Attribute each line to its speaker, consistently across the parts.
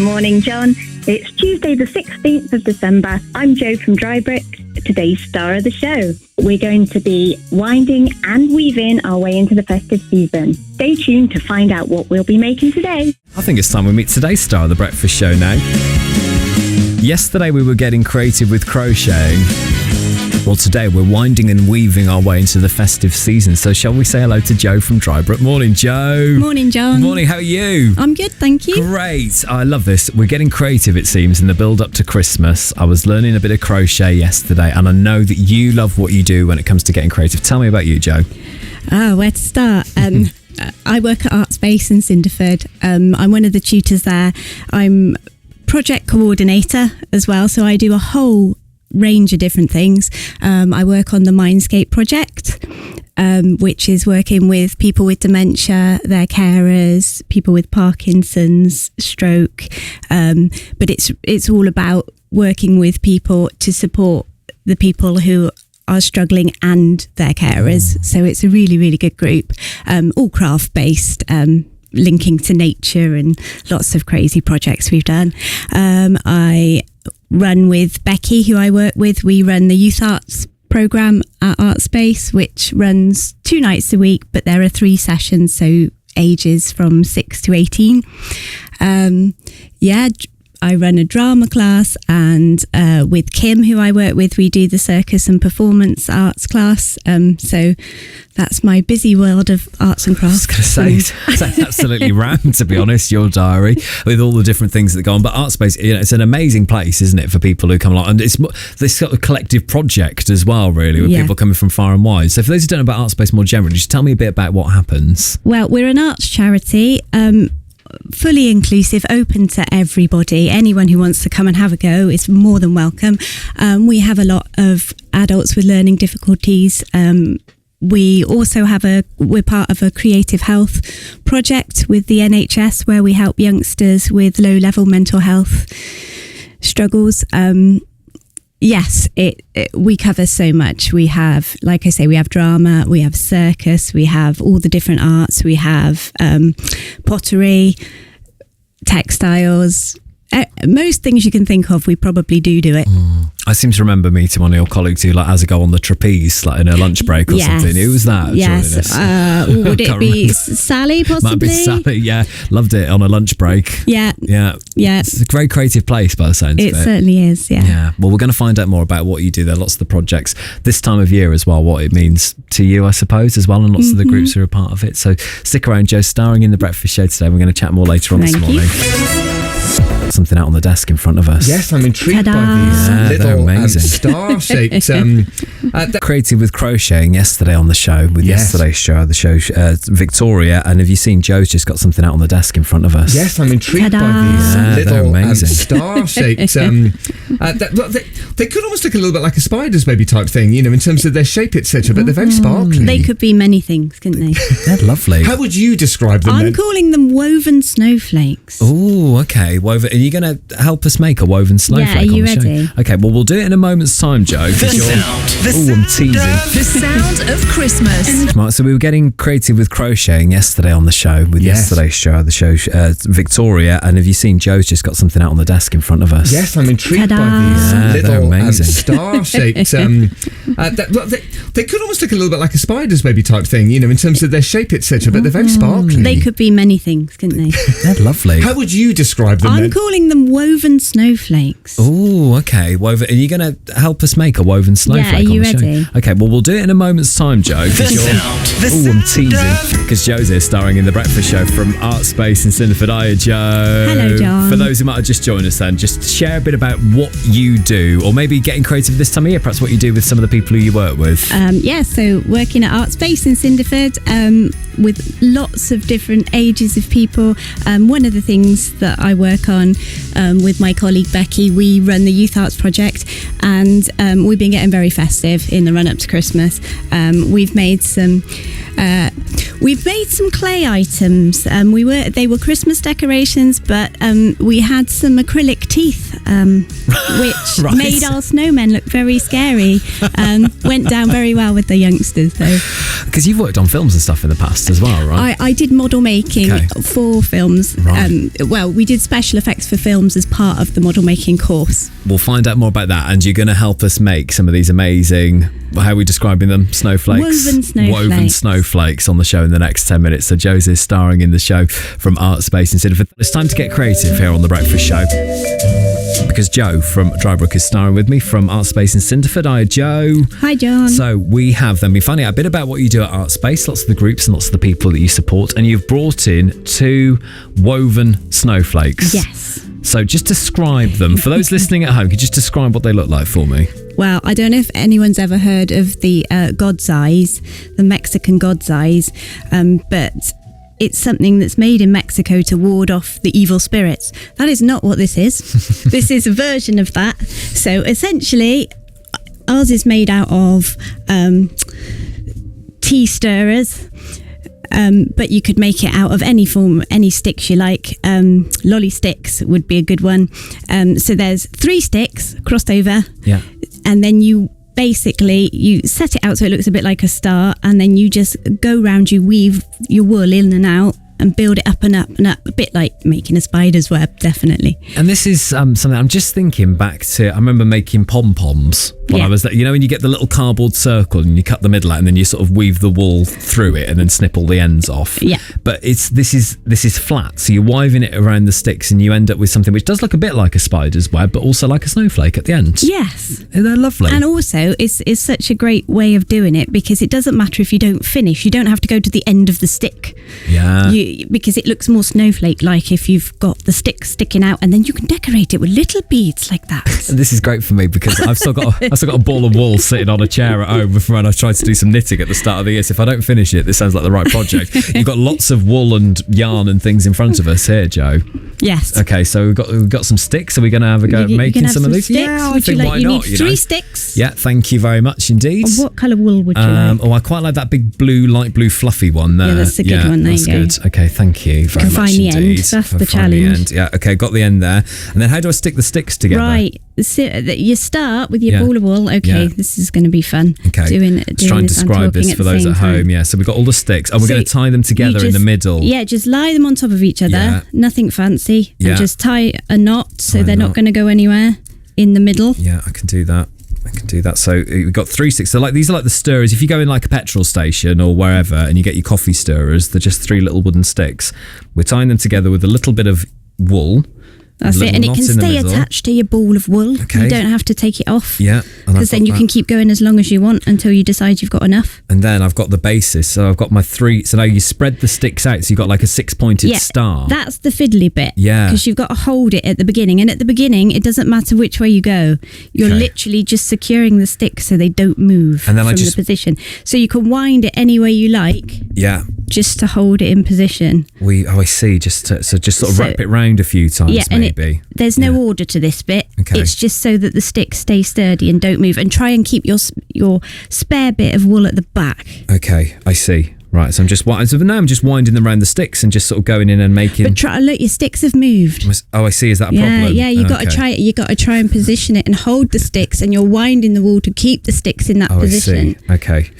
Speaker 1: Morning, John. It's Tuesday the 16th of December. I'm Jo from Drybricks, today's star of the show. We're going to be winding and weaving our way into the festive season. Stay tuned to find out what we'll be making today.
Speaker 2: I think it's time we meet today's star of the breakfast show now. Yesterday we were getting creative with crocheting. Well, today we're winding and weaving our way into the festive season. So shall we say hello to Jo from Drybricks? Morning, Jo.
Speaker 3: Morning, John.
Speaker 2: Morning, how are you?
Speaker 3: I'm good, thank you.
Speaker 2: Great. I love this. We're getting creative, it seems, in the build-up to Christmas. I was learning a bit of crochet yesterday, and I know that you love what you do when it comes to getting creative. Tell me about you, Jo.
Speaker 3: Where to start? I work at Artspace in Cinderford. I'm one of the tutors there. I'm project coordinator as well, so I do a whole range of different things. I work on the Mindscape project, which is working with people with dementia, their carers, people with Parkinson's, stroke, but it's all about working with people to support the people who are struggling and their carers. So it's a really, really good group, all craft based, linking to nature and lots of crazy projects we've done. I run with Becky, who I work with. We run the Youth Arts programme at Artspace, which runs 2 nights a week, but there are 3 sessions, so ages from 6 to 18. I run a drama class, and with Kim, who I work with, we do the circus and performance arts class. So that's my busy world of arts and crafts.
Speaker 2: I was going to say, it's absolutely rammed, to be honest, your diary, with all the different things that go on. But Artspace, it's an amazing place, isn't it, for people who come along? And it's this sort of collective project as well, really, with people coming from far and wide. So for those who don't know about Artspace more generally, just tell me a bit about what happens.
Speaker 3: Well, we're an arts charity, fully inclusive, open to everybody. Anyone who wants to come and have a go is more than welcome. We have a lot of adults with learning difficulties. We also we're part of a creative health project with the NHS, where we help youngsters with low-level mental health struggles. Yes, we cover so much. We have, like I say, we have drama, we have circus, we have all the different arts, we have pottery, textiles, most things you can think of, we probably do it.
Speaker 2: I seem to remember meeting one of your colleagues who has a go on the trapeze, in a lunch break or something. Who was that?
Speaker 3: Yes. Would it be Sally, possibly?
Speaker 2: Might be Sally, yeah. Loved it on a lunch break.
Speaker 3: Yeah.
Speaker 2: It's a very creative place by the sounds of it.
Speaker 3: It certainly is, yeah.
Speaker 2: Well, we're going to find out more about what you do there, lots of the projects this time of year as well, what it means to you, I suppose, as well, and lots of the groups who are a part of it. So stick around, Jo, starring in The Breakfast Show today. We're going to chat more later on this morning. Something out on the desk in front of us.
Speaker 4: Yes, I'm intrigued by these little star-shaped...
Speaker 2: Creative with crocheting yesterday on the show, with yesterday's show, Victoria, and have you seen Jo's just got something out on the desk in front of us?
Speaker 4: Yes, I'm intrigued by these little star-shaped... they could almost look a little bit like a spider's maybe type thing, in terms of their shape, etc., but they're very sparkly.
Speaker 3: They could be many things, couldn't they?
Speaker 2: They're lovely.
Speaker 4: How would you describe them
Speaker 3: I'm calling them woven snowflakes.
Speaker 2: Oh, okay. Woven. Are you going to help us make a woven snowflake?
Speaker 3: Yeah, are you ready?
Speaker 2: Okay, well, we'll do it in a moment's time, Jo. I'm teasing.
Speaker 5: The sound of Christmas.
Speaker 2: Right, so we were getting creative with crocheting yesterday on the show, with yesterday's show, Victoria, and have you seen Jo's just got something out on the desk in front of us?
Speaker 4: Yes, I'm intrigued by these little star-shaped... they could almost look a little bit like a spider's maybe type thing, in terms of their shape, etc., but they're very sparkly.
Speaker 3: They could be many things, couldn't they?
Speaker 2: They're lovely.
Speaker 4: How would you describe them
Speaker 3: I'm calling them woven snowflakes.
Speaker 2: Oh, okay. Woven. Are you going to help us make a woven snowflake?
Speaker 3: Yeah, are you ready?
Speaker 2: Okay, well, we'll do it in a moment's time, Jo. I'm teasing. Because Jo's here starring in The Breakfast Show from Artspace in Cinderford. Hiya, Jo.
Speaker 3: Hello, John.
Speaker 2: For those who might have just joined us then, just share a bit about what you do, or maybe getting creative this time of year, perhaps what you do with some of the people who you work with.
Speaker 3: So working at Artspace in Cinderford, with lots of different ages of people. One of the things that I work on with my colleague Becky, we run the Youth Arts Project, and we've been getting very festive in the run-up to Christmas. We've made some clay items. They were Christmas decorations, but we had some acrylic teeth, which made our snowmen look very scary. Went down very well with the youngsters, though.
Speaker 2: Because you've worked on films and stuff in the past as well, right?
Speaker 3: I did model making for films.
Speaker 2: Right.
Speaker 3: We did special effects for films as part of the model making course.
Speaker 2: We'll find out more about that, and you're going to help us make some of these amazing, how are we describing them? Snowflakes?
Speaker 3: Woven
Speaker 2: snowflakes on the show in the next 10 minutes. So Joe's is starring in the show from Artspace instead of... It's time to get creative here on The Breakfast Show. Because Joe from Drybrook is starring with me from Artspace in Cinderford. Hi, Joe.
Speaker 3: Hi, John.
Speaker 2: So we have then been finding out a bit about what you do at Artspace, lots of the groups and lots of the people that you support, and you've brought in 2 woven snowflakes.
Speaker 3: Yes.
Speaker 2: So just describe them. For those listening at home, could you just describe what they look like for me?
Speaker 3: Well, I don't know if anyone's ever heard of the God's Eyes, the Mexican God's Eyes, but it's something that's made in Mexico to ward off the evil spirits. That is not what this is. This is a version of that. So essentially, ours is made out of tea stirrers. But you could make it out of any form, any sticks you like. Lolly sticks would be a good one. So there's 3 sticks crossed over.
Speaker 2: Yeah.
Speaker 3: And then you set it out so it looks a bit like a star, and then you just go round, you weave your wool in and out and build it up and up and up, a bit like making a spider's web, definitely.
Speaker 2: And this is something I'm just thinking back to. I remember making pom-poms when I was there. You know, when you get the little cardboard circle and you cut the middle out and then you sort of weave the wool through it and then snip all the ends off.
Speaker 3: Yeah.
Speaker 2: But this is flat, so you're wiving it around the sticks and you end up with something which does look a bit like a spider's web, but also like a snowflake at the end.
Speaker 3: Yes.
Speaker 2: And they're lovely.
Speaker 3: And also, it's such a great way of doing it because it doesn't matter if you don't finish. You don't have to go to the end of the stick.
Speaker 2: Yeah.
Speaker 3: Because it looks more snowflake-like if you've got the stick sticking out, and then you can decorate it with little beads like that.
Speaker 2: And this is great for me because I've still got a ball of wool sitting on a chair at home from when I tried to do some knitting at the start of the year. So if I don't finish it, this sounds like the right project. You've got lots of wool and yarn and things in front of us here, Joe.
Speaker 3: Yes.
Speaker 2: Okay, so we've got some sticks. Are we going to have a go at making some of these?
Speaker 3: Sticks?
Speaker 2: Yeah,
Speaker 3: Would
Speaker 2: I think
Speaker 3: you
Speaker 2: why
Speaker 3: you
Speaker 2: not?
Speaker 3: need 3 sticks.
Speaker 2: Yeah, thank you very much indeed.
Speaker 3: And what colour wool would you like?
Speaker 2: I quite like that big blue, light blue, fluffy one there.
Speaker 3: Yeah, that's a good one. There
Speaker 2: that's
Speaker 3: you go.
Speaker 2: Good. Okay, thank you very much
Speaker 3: find the end.
Speaker 2: indeed.
Speaker 3: That's the challenge.
Speaker 2: Yeah, okay, got the end there. And then how do I stick the sticks together?
Speaker 3: Right. So you start with your ball of wool. Okay, this is going to be fun.
Speaker 2: Okay. Let's try and describe this for those at home. Yeah, so we've got all the sticks and we're going to tie them together in the middle.
Speaker 3: Yeah, just lie them on top of each other. Yeah. Nothing fancy.
Speaker 2: Yeah.
Speaker 3: And just tie a knot so they're not going to go anywhere in the middle.
Speaker 2: Yeah, I can do that. So we've got 3 sticks. So these are like the stirrers. If you go in like a petrol station or wherever and you get your coffee stirrers, they're just 3 little wooden sticks. We're tying them together with a little bit of wool.
Speaker 3: That's it, and it can stay attached to your ball of wool.
Speaker 2: Okay.
Speaker 3: You don't have to take it off.
Speaker 2: Yeah.
Speaker 3: Because then you can keep going as long as you want until you decide you've got enough.
Speaker 2: And then I've got the basis. So I've got my 3. So now you spread the sticks out. So you've got like a 6-pointed star.
Speaker 3: That's the fiddly bit.
Speaker 2: Yeah.
Speaker 3: Because you've got to hold it at the beginning. And at the beginning, it doesn't matter which way you go. You're literally just securing the sticks so they don't move from the position. So you can wind it any way you like.
Speaker 2: Yeah.
Speaker 3: Just to hold it in position.
Speaker 2: I see. Just sort of wrap it round a few times, maybe.
Speaker 3: There's no order to this bit.
Speaker 2: Okay.
Speaker 3: It's just so that the sticks stay sturdy and don't move. And try and keep your spare bit of wool at the back.
Speaker 2: Okay, I see. Right, so now I'm just winding them around the sticks and just sort of going in and making.
Speaker 3: But look, your sticks have moved.
Speaker 2: Oh, I see. Is that a problem?
Speaker 3: Yeah. You got to try it. You got to try and position it and hold the sticks, and you're winding the wool to keep the sticks in that position.
Speaker 2: I see. Okay.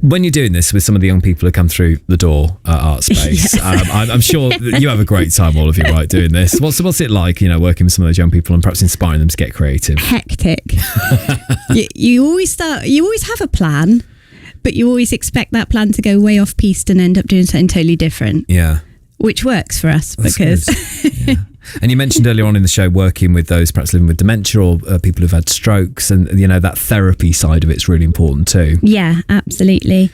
Speaker 2: When you're doing this with some of the young people who come through the door at Artspace, I'm sure that you have a great time, all of you, right, doing this. What's it like, working with some of those young people and perhaps inspiring them to get creative?
Speaker 3: Hectic. you always have a plan. But you always expect that plan to go way off piste and end up doing something totally different. Yeah. Which works for us.
Speaker 2: That's because... Yeah. And you mentioned earlier on in the show working with those perhaps living with dementia or people who've had strokes, and that therapy side of it's really important too.
Speaker 3: Yeah, absolutely.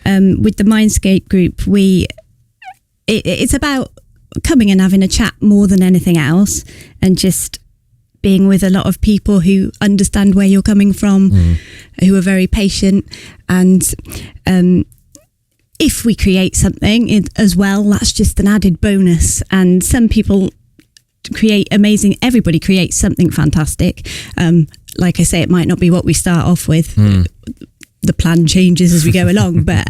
Speaker 3: With the Mindscape group, it's about coming and having a chat more than anything else, and just being with a lot of people who understand where you're coming from, who are very patient. And if we create something as well, that's just an added bonus. And some people create amazing, everybody creates something fantastic. Like I say, it might not be what we start off with. The plan changes as we go along. But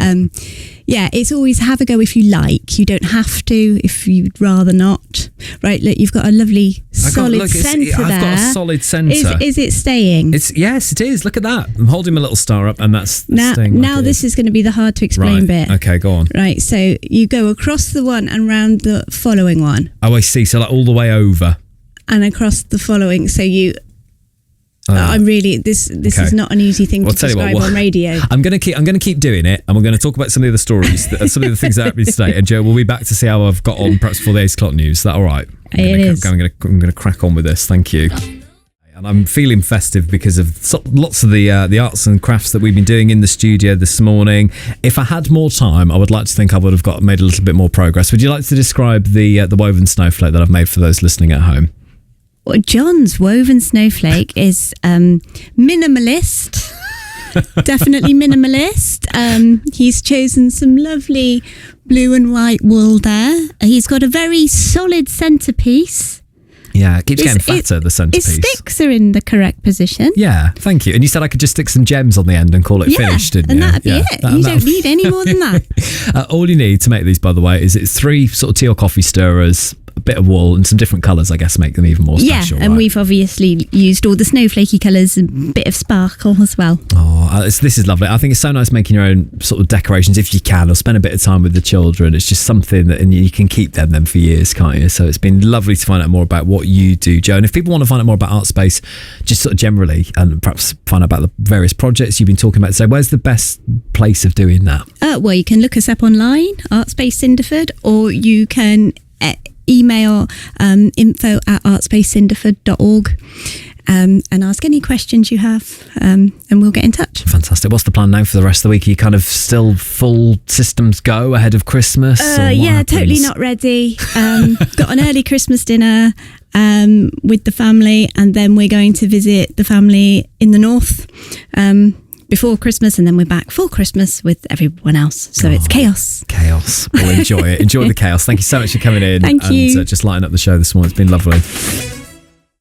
Speaker 3: Yeah, it's always have a go if you like. You don't have to if you'd rather not. Right, look, you've got a lovely solid centre there.
Speaker 2: I've got a solid centre.
Speaker 3: Is it staying?
Speaker 2: Yes, it is. Look at that. I'm holding my little star up, and that's staying.
Speaker 3: Now this is going to be the hard to explain bit.
Speaker 2: Okay, go on.
Speaker 3: Right, so you go across the one and round the following one.
Speaker 2: Oh, I see. So like all the way over.
Speaker 3: And across the following. So you... I'm really this is not an easy thing to describe on radio.
Speaker 2: I'm going to keep doing it, and we're going to talk about some of the stories, some of the things that happened today. And Joe, we'll be back to see how I've got on, perhaps before the 8 o'clock news. Is that all right? I'm going to crack on with this. Thank you. And I'm feeling festive because of lots of the arts and crafts that we've been doing in the studio this morning. If I had more time, I would like to think I would have made a little bit more progress. Would you like to describe the woven snowflake that I've made for those listening at home?
Speaker 3: Well, John's woven snowflake is minimalist. Definitely minimalist. He's chosen some lovely blue and white wool there. He's got a very solid centerpiece.
Speaker 2: Yeah, it keeps getting fatter, the centerpiece.
Speaker 3: His sticks are in the correct position.
Speaker 2: Yeah, thank you. And you said I could just stick some gems on the end and call it finished, didn't you?
Speaker 3: And that'd be it. You don't need any more than that.
Speaker 2: All you need to make these, by the way, is it's 3 sort of tea or coffee stirrers, a bit of wool, and some different colours, I guess, make them even more special.
Speaker 3: Yeah, and we've obviously used all the snowflakey colours, a bit of sparkle as well.
Speaker 2: Oh, this is lovely. I think it's so nice making your own sort of decorations if you can, or spend a bit of time with the children. It's just something that, and you can keep them then for years, can't you? So it's been lovely to find out more about what you do, Joe. And if people want to find out more about Artspace, just sort of generally, and perhaps find out about the various projects you've been talking about today, where's the best place of doing that?
Speaker 3: Well, you can look us up online, Artspace Cinderford, or you can email info@artspacecinderford.org and ask any questions you have, and we'll get in touch.
Speaker 2: Fantastic. What's the plan now for the rest of the week? Are you kind of still full systems go ahead of Christmas?
Speaker 3: Totally not ready. Got an early Christmas dinner with the family, and then we're going to visit the family in the north before Christmas, and then we're back for Christmas with everyone else. So it's chaos.
Speaker 2: We'll enjoy it. Enjoy the chaos. Thank you so much for coming in.
Speaker 3: Thank you.
Speaker 2: And just lighting up the show this morning. It's been lovely.